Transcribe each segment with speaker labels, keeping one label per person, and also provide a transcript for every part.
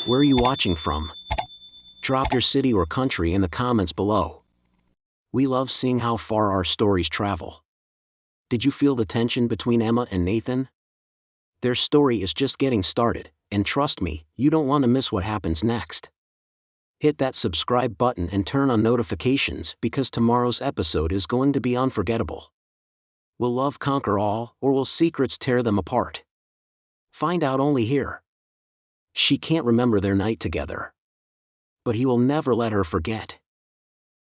Speaker 1: Where are you watching from? Drop your city or country in the comments below. We love seeing how far our stories travel. Did you feel the tension between Emma and Nathan? Their story is just getting started, and trust me, you don't want to miss what happens next. Hit that subscribe button and turn on notifications because tomorrow's episode is going to be unforgettable. Will love conquer all, or will secrets tear them apart? Find out only here. She can't remember their night together. But he will never let her forget.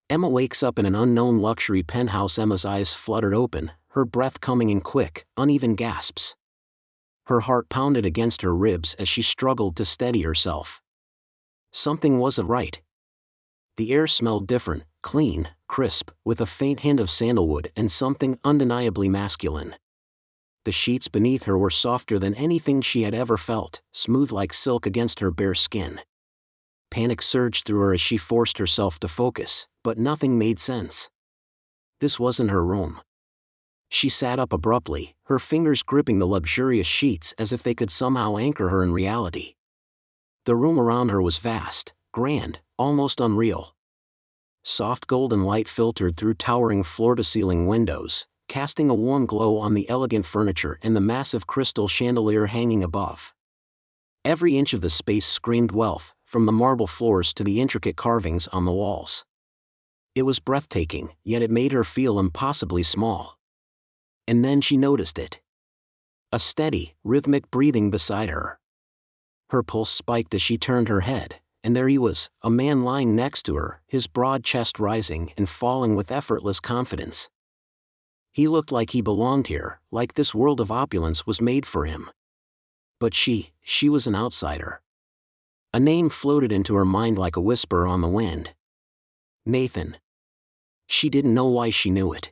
Speaker 1: Emma wakes up in an unknown luxury penthouse. Emma's eyes fluttered open, her breath coming in quick, uneven gasps. Her heart pounded against her ribs as she struggled to steady herself. Something wasn't right. The air smelled different, clean, crisp, with a faint hint of sandalwood and something undeniably masculine. The sheets beneath her were softer than anything she had ever felt, smooth like silk against her bare skin. Panic surged through her as she forced herself to focus, but nothing made sense. This wasn't her room. She sat up abruptly, her fingers gripping the luxurious sheets as if they could somehow anchor her in reality. The room around her was vast, grand, almost unreal. Soft golden light filtered through towering floor-to-ceiling windows, casting a warm glow on the elegant furniture and the massive crystal chandelier hanging above. Every inch of the space screamed wealth, from the marble floors to the intricate carvings on the walls. It was breathtaking, yet it made her feel impossibly small. And then she noticed it. A steady, rhythmic breathing beside her. Her pulse spiked as she turned her head, and there he was, a man lying next to her, his broad chest rising and falling with effortless confidence. He looked like he belonged here, like this world of opulence was made for him. But she was an outsider. A name floated into her mind like a whisper on the wind. Nathan. She didn't know why she knew it.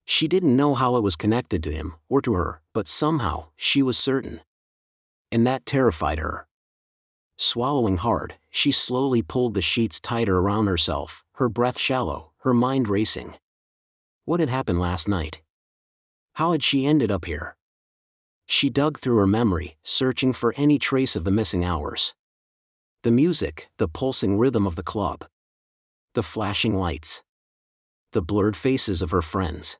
Speaker 1: She didn't know how it was connected to him, or to her, but somehow, she was certain. And that terrified her. Swallowing hard, she slowly pulled the sheets tighter around herself, her breath shallow, her mind racing. What had happened last night? How had she ended up here? She dug through her memory, searching for any trace of the missing hours. The music, the pulsing rhythm of the club. The flashing lights. The blurred faces of her friends.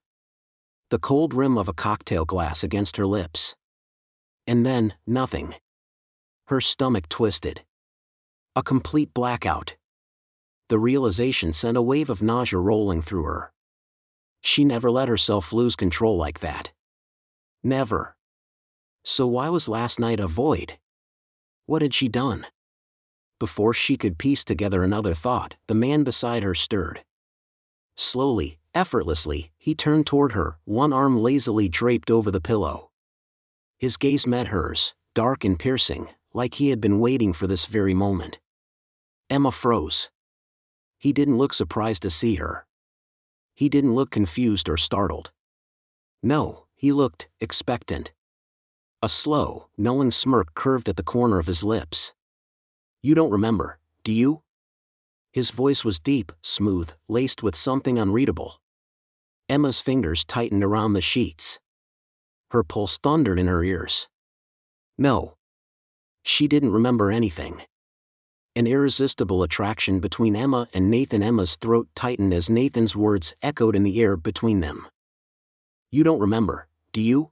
Speaker 1: The cold rim of a cocktail glass against her lips. And then, nothing. Her stomach twisted. A complete blackout. The realization sent a wave of nausea rolling through her. She never let herself lose control like that. Never. So why was last night a void? What had she done? Before she could piece together another thought, the man beside her stirred. Slowly, effortlessly, he turned toward her, one arm lazily draped over the pillow. His gaze met hers, dark and piercing, like he had been waiting for this very moment. Emma froze. He didn't look surprised to see her. He didn't look confused or startled. No, he looked expectant. A slow, knowing smirk curved at the corner of his lips. You don't remember, do you? His voice was deep, smooth, laced with something unreadable. Emma's fingers tightened around the sheets. Her pulse thundered in her ears. No. She didn't remember anything. An irresistible attraction between Emma and Nathan. Emma's throat tightened as Nathan's words echoed in the air between them. You don't remember, do you?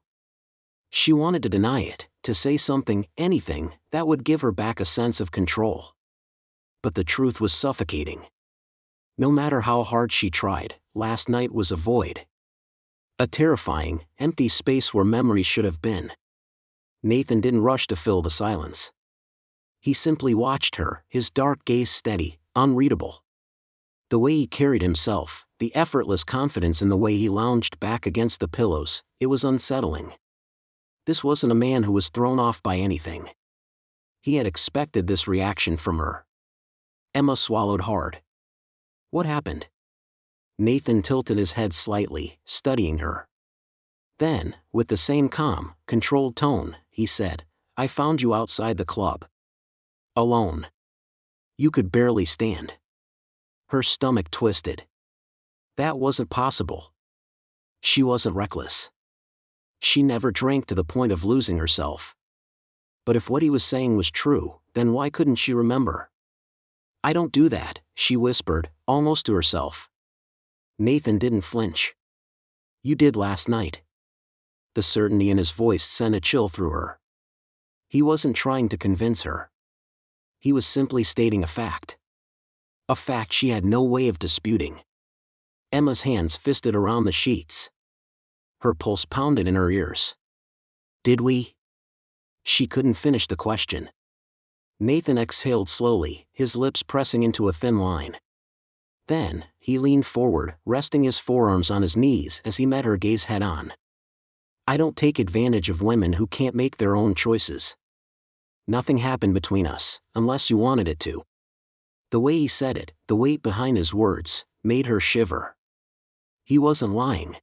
Speaker 1: She wanted to deny it, to say something, anything, that would give her back a sense of control. But the truth was suffocating. No matter how hard she tried, last night was a void. A terrifying, empty space where memories should have been. Nathan didn't rush to fill the silence. He simply watched her, his dark gaze steady, unreadable. The way he carried himself, the effortless confidence in the way he lounged back against the pillows, it was unsettling. This wasn't a man who was thrown off by anything. He had expected this reaction from her. Emma swallowed hard. What happened? Nathan tilted his head slightly, studying her. Then, with the same calm, controlled tone, he said, I found you outside the club. Alone. You could barely stand. Her stomach twisted. That wasn't possible. She wasn't reckless. She never drank to the point of losing herself. But if what he was saying was true, then why couldn't she remember? "I don't do that," she whispered, almost to herself. Nathan didn't flinch. "You did last night." The certainty in his voice sent a chill through her. He wasn't trying to convince her. He was simply stating a fact. A fact she had no way of disputing. Emma's hands fisted around the sheets. Her pulse pounded in her ears. "Did we?" She couldn't finish the question. Nathan exhaled slowly, his lips pressing into a thin line. Then, he leaned forward, resting his forearms on his knees as he met her gaze head-on. "I don't take advantage of women who can't make their own choices. Nothing happened between us, unless you wanted it to." The way he said it, the weight behind his words, made her shiver. He wasn't lying.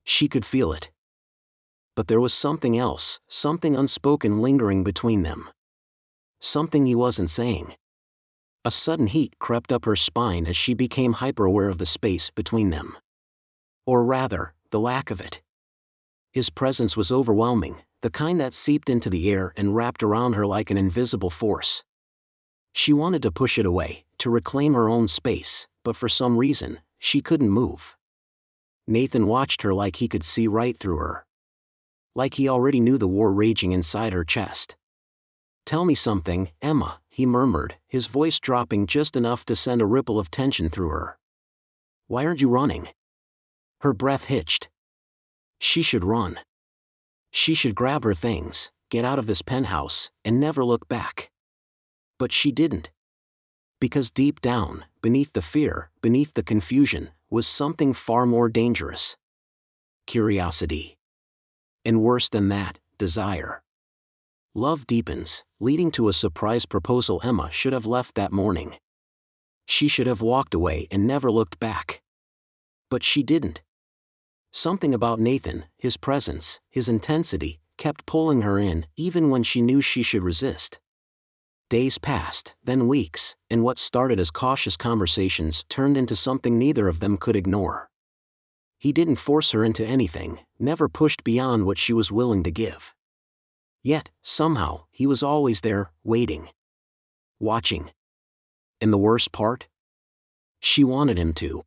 Speaker 1: She could feel it. But there was something else, something unspoken lingering between them. Something he wasn't saying. A sudden heat crept up her spine as she became hyper-aware of the space between them. Or rather, the lack of it. His presence was overwhelming, the kind that seeped into the air and wrapped around her like an invisible force. She wanted to push it away, to reclaim her own space, but for some reason, she couldn't move. Nathan watched her like he could see right through her. Like he already knew the war raging inside her chest. "Tell me something, Emma," he murmured, his voice dropping just enough to send a ripple of tension through her. "Why aren't you running?" Her breath hitched. She should run. She should grab her things, get out of this penthouse, and never look back. But she didn't. Because deep down, beneath the fear, beneath the confusion, was something far more dangerous. Curiosity. And worse than that, desire. Love deepens, leading to a surprise proposal. Emma should have left that morning. She should have walked away and never looked back. But she didn't. Something about Nathan, his presence, his intensity, kept pulling her in, even when she knew she should resist. Days passed, then weeks, and what started as cautious conversations turned into something neither of them could ignore. He didn't force her into anything, never pushed beyond what she was willing to give. Yet, somehow, he was always there, waiting. Watching. And the worst part? She wanted him to.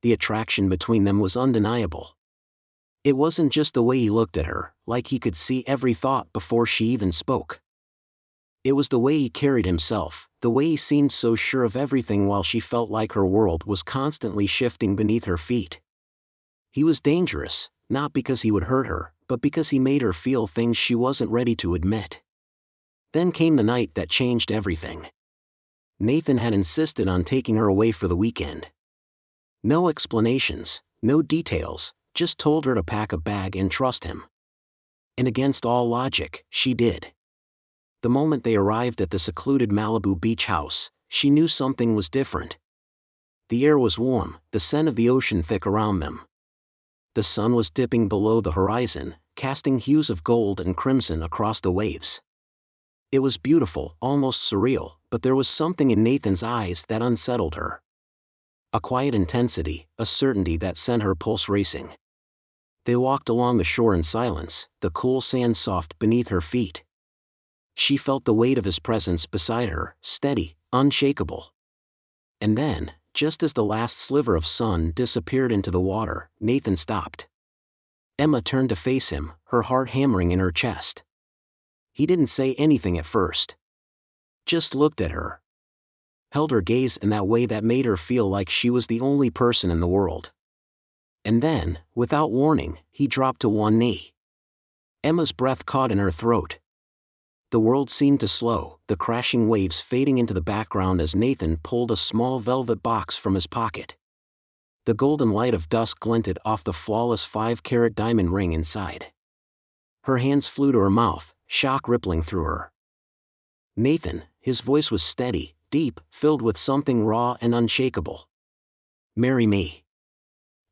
Speaker 1: The attraction between them was undeniable. It wasn't just the way he looked at her, like he could see every thought before she even spoke. It was the way he carried himself, the way he seemed so sure of everything while she felt like her world was constantly shifting beneath her feet. He was dangerous, not because he would hurt her, but because he made her feel things she wasn't ready to admit. Then came the night that changed everything. Nathan had insisted on taking her away for the weekend. No explanations, no details, just told her to pack a bag and trust him. And against all logic, she did. The moment they arrived at the secluded Malibu beach house, she knew something was different. The air was warm, the scent of the ocean thick around them. The sun was dipping below the horizon, casting hues of gold and crimson across the waves. It was beautiful, almost surreal, but there was something in Nathan's eyes that unsettled her. A quiet intensity, a certainty that sent her pulse racing. They walked along the shore in silence, the cool sand soft beneath her feet. She felt the weight of his presence beside her, steady, unshakable. And then, just as the last sliver of sun disappeared into the water, Nathan stopped. Emma turned to face him, her heart hammering in her chest. He didn't say anything at first. Just looked at her. Held her gaze in that way that made her feel like she was the only person in the world. And then, without warning, he dropped to one knee. Emma's breath caught in her throat. The world seemed to slow, the crashing waves fading into the background as Nathan pulled a small velvet box from his pocket. The golden light of dusk glinted off the flawless 5-carat diamond ring inside. Her hands flew to her mouth, shock rippling through her. "Nathan," his voice was steady, deep, filled with something raw and unshakable. "Marry me."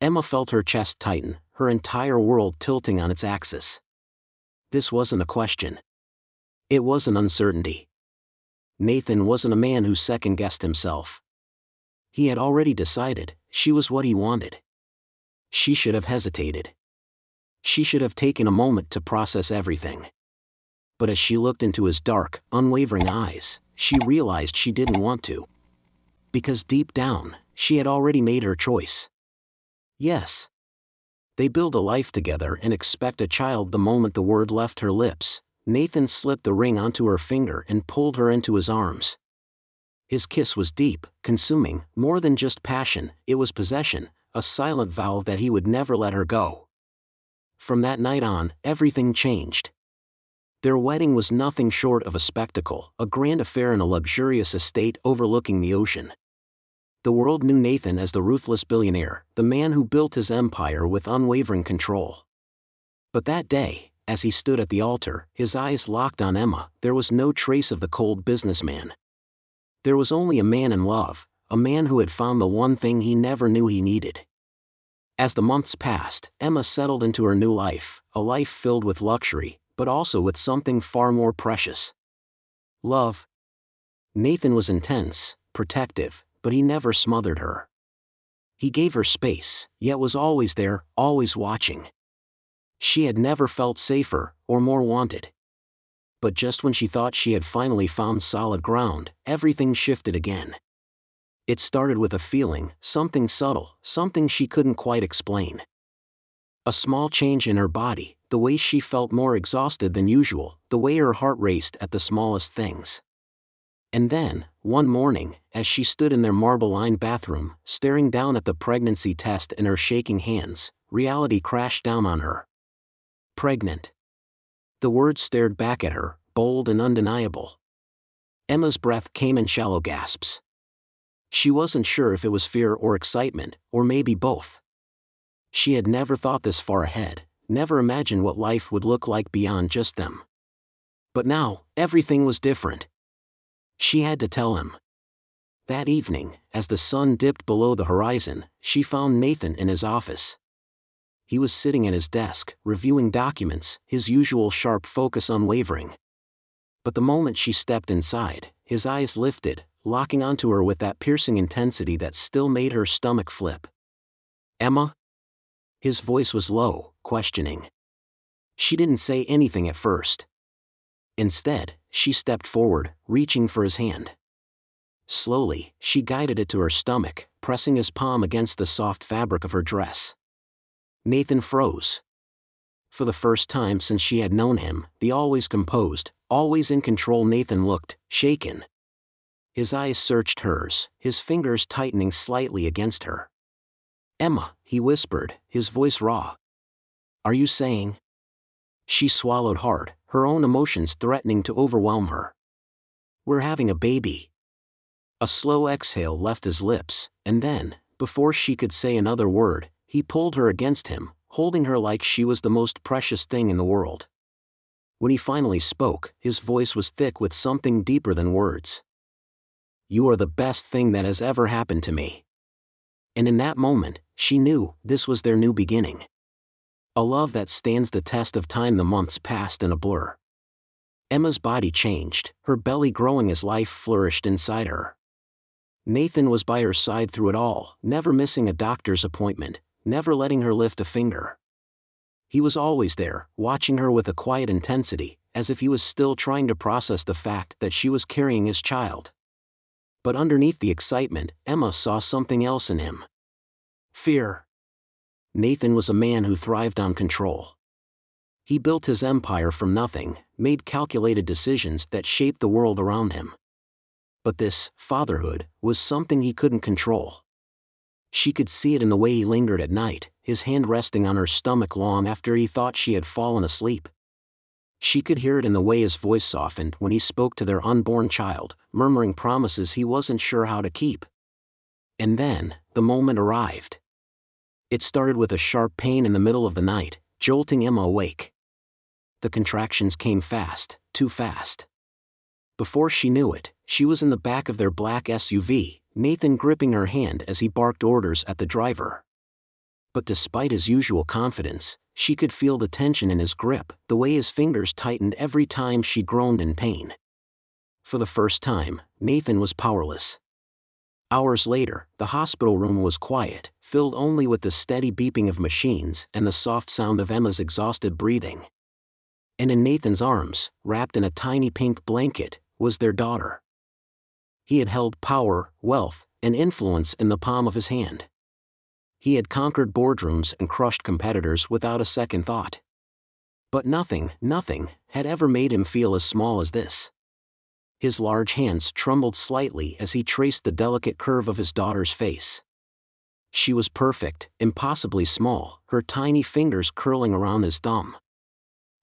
Speaker 1: Emma felt her chest tighten, her entire world tilting on its axis. This wasn't a question. It was an uncertainty. Nathan wasn't a man who second-guessed himself. He had already decided, she was what he wanted. She should have hesitated. She should have taken a moment to process everything. But as she looked into his dark, unwavering eyes, she realized she didn't want to. Because deep down, she had already made her choice. Yes. They build a life together and expect a child the moment the word left her lips. Nathan slipped the ring onto her finger and pulled her into his arms. His kiss was deep, consuming, more than just passion, it was possession, a silent vow that he would never let her go. From that night on, everything changed. Their wedding was nothing short of a spectacle, a grand affair in a luxurious estate overlooking the ocean. The world knew Nathan as the ruthless billionaire, the man who built his empire with unwavering control. But that day, as he stood at the altar, his eyes locked on Emma, there was no trace of the cold businessman. There was only a man in love, a man who had found the one thing he never knew he needed. As the months passed, Emma settled into her new life, a life filled with luxury, but also with something far more precious. Love. Nathan was intense, protective, but he never smothered her. He gave her space, yet was always there, always watching. She had never felt safer, or more wanted. But just when she thought she had finally found solid ground, everything shifted again. It started with a feeling, something subtle, something she couldn't quite explain. A small change in her body, the way she felt more exhausted than usual, the way her heart raced at the smallest things. And then, one morning, as she stood in their marble-lined bathroom, staring down at the pregnancy test in her shaking hands, reality crashed down on her. Pregnant. The word stared back at her, bold and undeniable. Emma's breath came in shallow gasps. She wasn't sure if it was fear or excitement, or maybe both. She had never thought this far ahead, never imagined what life would look like beyond just them. But now, everything was different. She had to tell him. That evening, as the sun dipped below the horizon, she found Nathan in his office. He was sitting at his desk, reviewing documents, his usual sharp focus unwavering. But the moment she stepped inside, his eyes lifted, locking onto her with that piercing intensity that still made her stomach flip. Emma? His voice was low, questioning. She didn't say anything at first. Instead, she stepped forward, reaching for his hand. Slowly, she guided it to her stomach, pressing his palm against the soft fabric of her dress. Nathan froze. For the first time since she had known him, the always composed, always in control Nathan looked shaken. His eyes searched hers, his fingers tightening slightly against her. Emma, he whispered, his voice raw. Are you saying? She swallowed hard, her own emotions threatening to overwhelm her. We're having a baby. A slow exhale left his lips, and then, before she could say another word, he pulled her against him, holding her like she was the most precious thing in the world. When he finally spoke, his voice was thick with something deeper than words. You are the best thing that has ever happened to me. And in that moment, she knew, this was their new beginning. A love that stands the test of time. The months passed in a blur. Emma's body changed, her belly growing as life flourished inside her. Nathan was by her side through it all, never missing a doctor's appointment, never letting her lift a finger. He was always there, watching her with a quiet intensity, as if he was still trying to process the fact that she was carrying his child. But underneath the excitement, Emma saw something else in him. Fear. Nathan was a man who thrived on control. He built his empire from nothing, made calculated decisions that shaped the world around him. But this, fatherhood, was something he couldn't control. She could see it in the way he lingered at night, his hand resting on her stomach long after he thought she had fallen asleep. She could hear it in the way his voice softened when he spoke to their unborn child, murmuring promises he wasn't sure how to keep. And then, the moment arrived. It started with a sharp pain in the middle of the night, jolting Emma awake. The contractions came fast, too fast. Before she knew it, she was in the back of their black SUV, Nathan gripping her hand as he barked orders at the driver. But despite his usual confidence, she could feel the tension in his grip, the way his fingers tightened every time she groaned in pain. For the first time, Nathan was powerless. Hours later, the hospital room was quiet, filled only with the steady beeping of machines and the soft sound of Emma's exhausted breathing. And in Nathan's arms, wrapped in a tiny pink blanket, was their daughter. He had held power, wealth, and influence in the palm of his hand. He had conquered boardrooms and crushed competitors without a second thought. But nothing had ever made him feel as small as this. His large hands trembled slightly as he traced the delicate curve of his daughter's face. She was perfect, impossibly small, her tiny fingers curling around his thumb.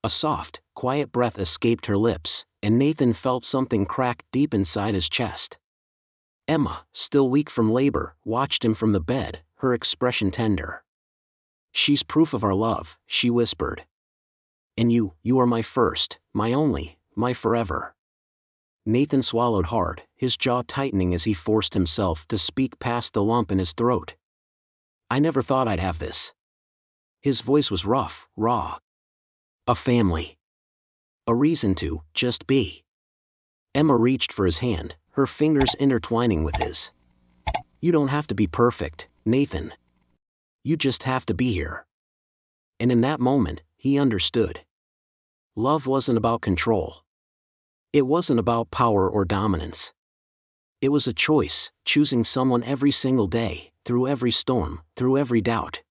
Speaker 1: A soft, quiet breath escaped her lips, and Nathan felt something crack deep inside his chest. Emma, still weak from labor, watched him from the bed, her expression tender. "She's proof of our love," she whispered. "And you are my first, my only, my forever." Nathan swallowed hard, his jaw tightening as he forced himself to speak past the lump in his throat. "I never thought I'd have this." His voice was rough, raw. "A family. A reason to just be." Emma reached for his hand, her fingers intertwining with his. "You don't have to be perfect, Nathan. You just have to be here." And in that moment, he understood. Love wasn't about control. It wasn't about power or dominance. It was a choice, choosing someone every single day, through every storm, through every doubt.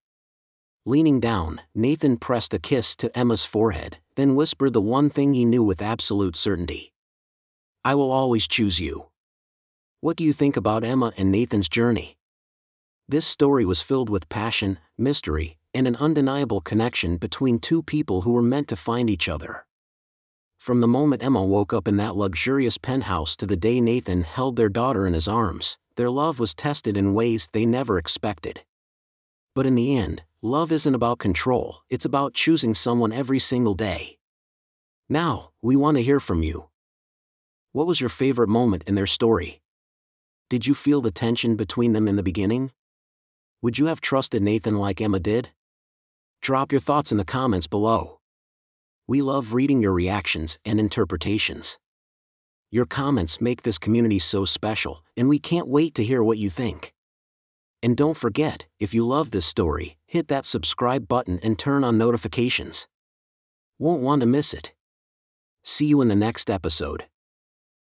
Speaker 1: Leaning down, Nathan pressed a kiss to Emma's forehead, then whispered the one thing he knew with absolute certainty. "I will always choose you." What do you think about Emma and Nathan's journey? This story was filled with passion, mystery, and an undeniable connection between two people who were meant to find each other. From the moment Emma woke up in that luxurious penthouse to the day Nathan held their daughter in his arms, their love was tested in ways they never expected. But in the end, love isn't about control, it's about choosing someone every single day. Now, we want to hear from you. What was your favorite moment in their story? Did you feel the tension between them in the beginning? Would you have trusted Nathan like Emma did? Drop your thoughts in the comments below. We love reading your reactions and interpretations. Your comments make this community so special, and we can't wait to hear what you think. And don't forget, if you love this story, hit that subscribe button and turn on notifications. Won't want to miss it. See you in the next episode.